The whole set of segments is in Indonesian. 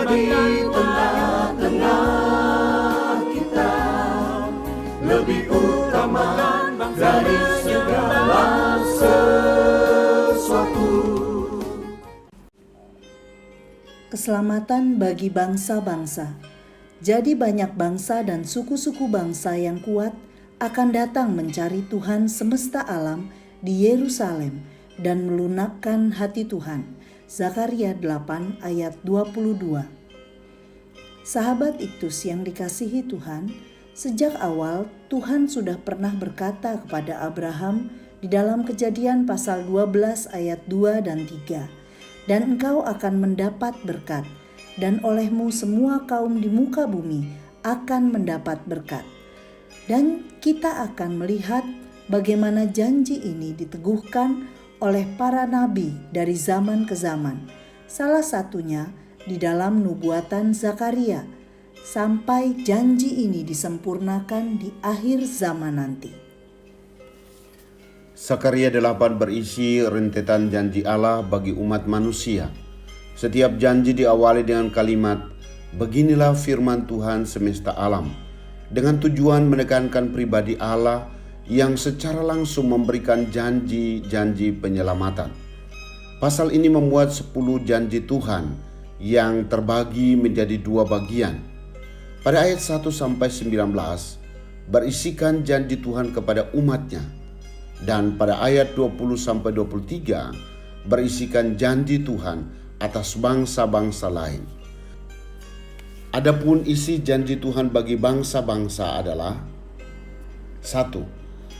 di tengah-tengah kita, lebih utama dari segala sesuatu. Keselamatan bagi bangsa-bangsa. Jadi banyak bangsa dan suku-suku bangsa yang kuat akan datang mencari Tuhan semesta alam di Yerusalem dan melunakkan hati Tuhan. Zakaria 8 ayat 22. Sahabat Iktus yang dikasihi Tuhan, sejak awal Tuhan sudah pernah berkata kepada Abraham di dalam Kejadian pasal 12 ayat 2 dan 3. Dan engkau akan mendapat berkat, dan olehmu semua kaum di muka bumi akan mendapat berkat. Dan kita akan melihat bagaimana janji ini diteguhkan oleh para nabi dari zaman ke zaman. Salah satunya di dalam nubuatan Zakaria, sampai janji ini disempurnakan di akhir zaman nanti. Zakaria 8 berisi rentetan janji Allah bagi umat manusia. Setiap janji diawali dengan kalimat, "Beginilah firman Tuhan semesta alam," dengan tujuan menekankan pribadi Allah yang secara langsung memberikan janji-janji penyelamatan. Pasal ini memuat 10 janji Tuhan yang terbagi menjadi 2 bagian. Pada ayat 1-19 berisikan janji Tuhan kepada umatnya, dan pada ayat 20-23 berisikan janji Tuhan atas bangsa-bangsa lain. Adapun isi janji Tuhan bagi bangsa-bangsa adalah: 1.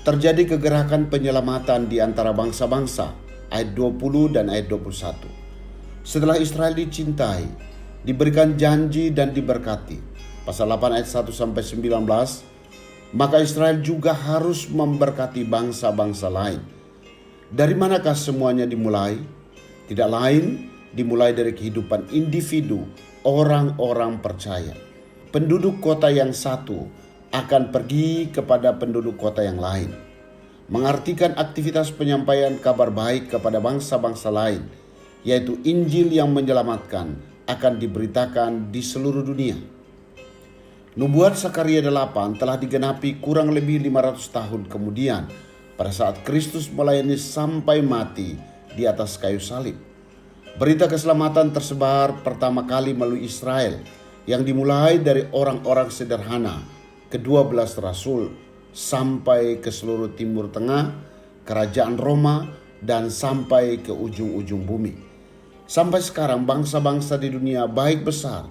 Terjadi kegerakan penyelamatan di antara bangsa-bangsa, ayat 20 dan ayat 21. Setelah Israel dicintai, diberikan janji dan diberkati, pasal 8 ayat 1-19, maka Israel juga harus memberkati bangsa-bangsa lain. Dari manakah semuanya dimulai? Tidak lain dimulai dari kehidupan individu orang-orang percaya. Penduduk kota yang satu akan pergi kepada penduduk kota yang lain, mengartikan aktivitas penyampaian kabar baik kepada bangsa-bangsa lain, yaitu Injil yang menyelamatkan, akan diberitakan di seluruh dunia. Nubuat Zakaria 8 telah digenapi kurang lebih 500 tahun kemudian, pada saat Kristus melayani sampai mati di atas kayu salib. Berita keselamatan tersebar pertama kali melalui Israel, yang dimulai dari orang-orang sederhana, ke-12 Rasul, sampai ke seluruh Timur Tengah, kerajaan Roma, dan sampai ke ujung-ujung bumi. Sampai sekarang bangsa-bangsa di dunia, baik besar,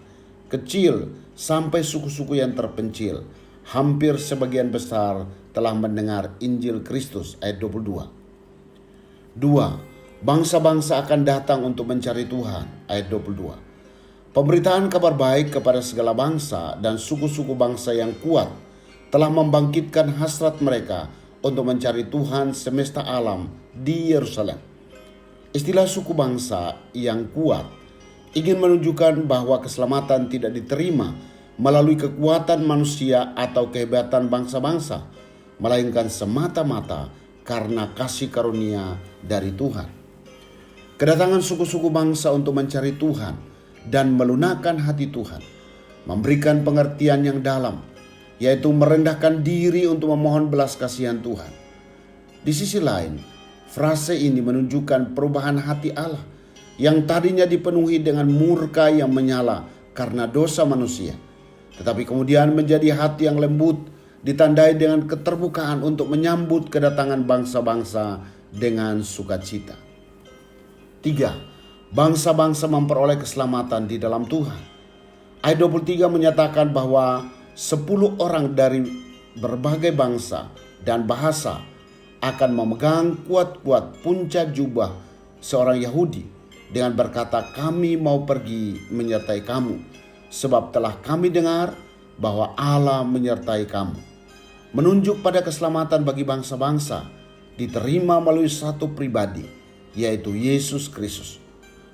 kecil, sampai suku-suku yang terpencil, hampir sebagian besar telah mendengar Injil Kristus, ayat 22. 2. Bangsa-bangsa akan datang untuk mencari Tuhan, ayat 22. Pemberitaan kabar baik kepada segala bangsa dan suku-suku bangsa yang kuat telah membangkitkan hasrat mereka untuk mencari Tuhan semesta alam di Yerusalem. Istilah suku bangsa yang kuat ingin menunjukkan bahwa keselamatan tidak diterima melalui kekuatan manusia atau kehebatan bangsa-bangsa, melainkan semata-mata karena kasih karunia dari Tuhan. Kedatangan suku-suku bangsa untuk mencari Tuhan dan melunakkan hati Tuhan memberikan pengertian yang dalam, yaitu merendahkan diri untuk memohon belas kasihan Tuhan. Di sisi lain, frase ini menunjukkan perubahan hati Allah yang tadinya dipenuhi dengan murka yang menyala karena dosa manusia, tetapi kemudian menjadi hati yang lembut, ditandai dengan keterbukaan untuk menyambut kedatangan bangsa-bangsa dengan sukacita. 3. Bangsa-bangsa memperoleh keselamatan di dalam Tuhan. Ayat 23 menyatakan bahwa 10 orang dari berbagai bangsa dan bahasa akan memegang kuat-kuat puncak jubah seorang Yahudi dengan berkata, "Kami mau pergi menyertai kamu, sebab telah kami dengar bahwa Allah menyertai kamu." Menunjuk pada keselamatan bagi bangsa-bangsa diterima melalui satu pribadi, yaitu Yesus Kristus.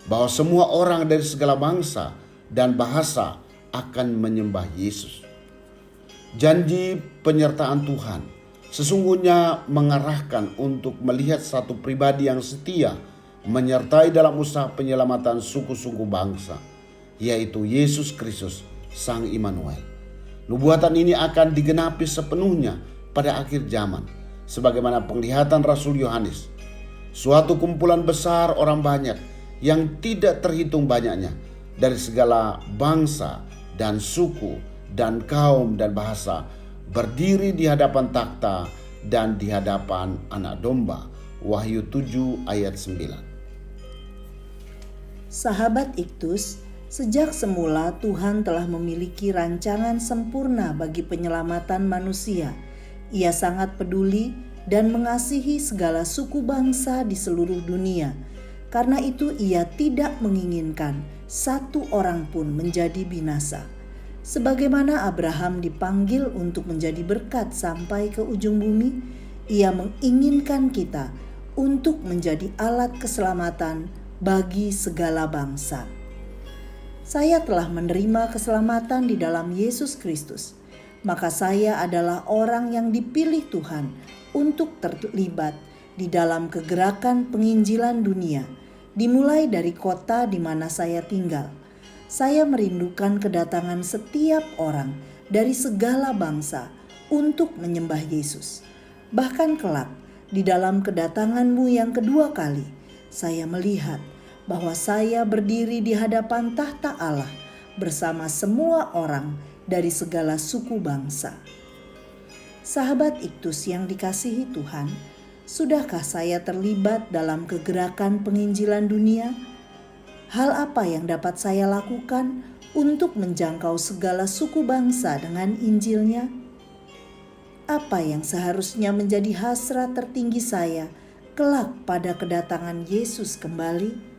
Bahwa semua orang dari segala bangsa dan bahasa akan menyembah Yesus. Janji penyertaan Tuhan sesungguhnya mengarahkan untuk melihat satu pribadi yang setia menyertai dalam usaha penyelamatan suku-suku bangsa. yaitu Yesus Kristus, Sang Immanuel. Nubuatan ini akan digenapi sepenuhnya pada akhir zaman, sebagaimana penglihatan Rasul Yohanes. Suatu kumpulan besar orang banyak yang tidak terhitung banyaknya dari segala bangsa dan suku dan kaum dan bahasa berdiri di hadapan takhta dan di hadapan Anak Domba. Wahyu 7 ayat 9. Sahabat Iktus, sejak semula Tuhan telah memiliki rancangan sempurna bagi penyelamatan manusia. Ia sangat peduli dan mengasihi segala suku bangsa di seluruh dunia. Karena itu ia tidak menginginkan satu orang pun menjadi binasa. Sebagaimana Abraham dipanggil untuk menjadi berkat sampai ke ujung bumi, ia menginginkan kita untuk menjadi alat keselamatan bagi segala bangsa. Saya telah menerima keselamatan di dalam Yesus Kristus, maka saya adalah orang yang dipilih Tuhan untuk terlibat di dalam kegerakan penginjilan dunia, dimulai dari kota di mana saya tinggal. Saya merindukan kedatangan setiap orang dari segala bangsa untuk menyembah Yesus. Bahkan kelak, di dalam kedatanganmu yang kedua kali, saya melihat bahwa saya berdiri di hadapan tahta Allah bersama semua orang dari segala suku bangsa. Sahabat Iktus yang dikasihi Tuhan, sudahkah saya terlibat dalam kegerakan penginjilan dunia? Hal apa yang dapat saya lakukan untuk menjangkau segala suku bangsa dengan Injilnya? Apa yang seharusnya menjadi hasrat tertinggi saya kelak pada kedatangan Yesus kembali?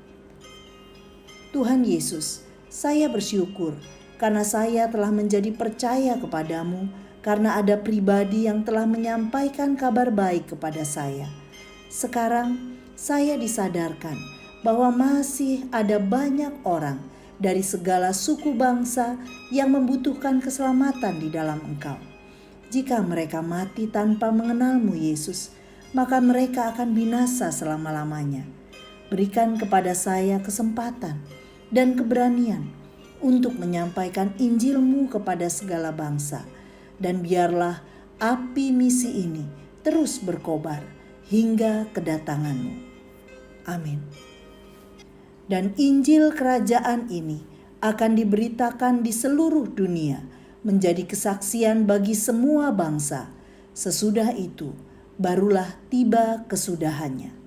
Tuhan Yesus, saya bersyukur karena saya telah menjadi percaya kepadamu, karena ada pribadi yang telah menyampaikan kabar baik kepada saya. Sekarang saya disadarkan bahwa masih ada banyak orang dari segala suku bangsa yang membutuhkan keselamatan di dalam Engkau. Jika mereka mati tanpa mengenalmu Yesus, maka mereka akan binasa selama-lamanya. Berikan kepada saya kesempatan dan keberanian untuk menyampaikan Injil-Mu kepada segala bangsa. Dan biarlah api misi ini terus berkobar hingga kedatangan-Mu. Amin. Dan Injil kerajaan ini akan diberitakan di seluruh dunia, menjadi kesaksian bagi semua bangsa. Sesudah itu, barulah tiba kesudahannya.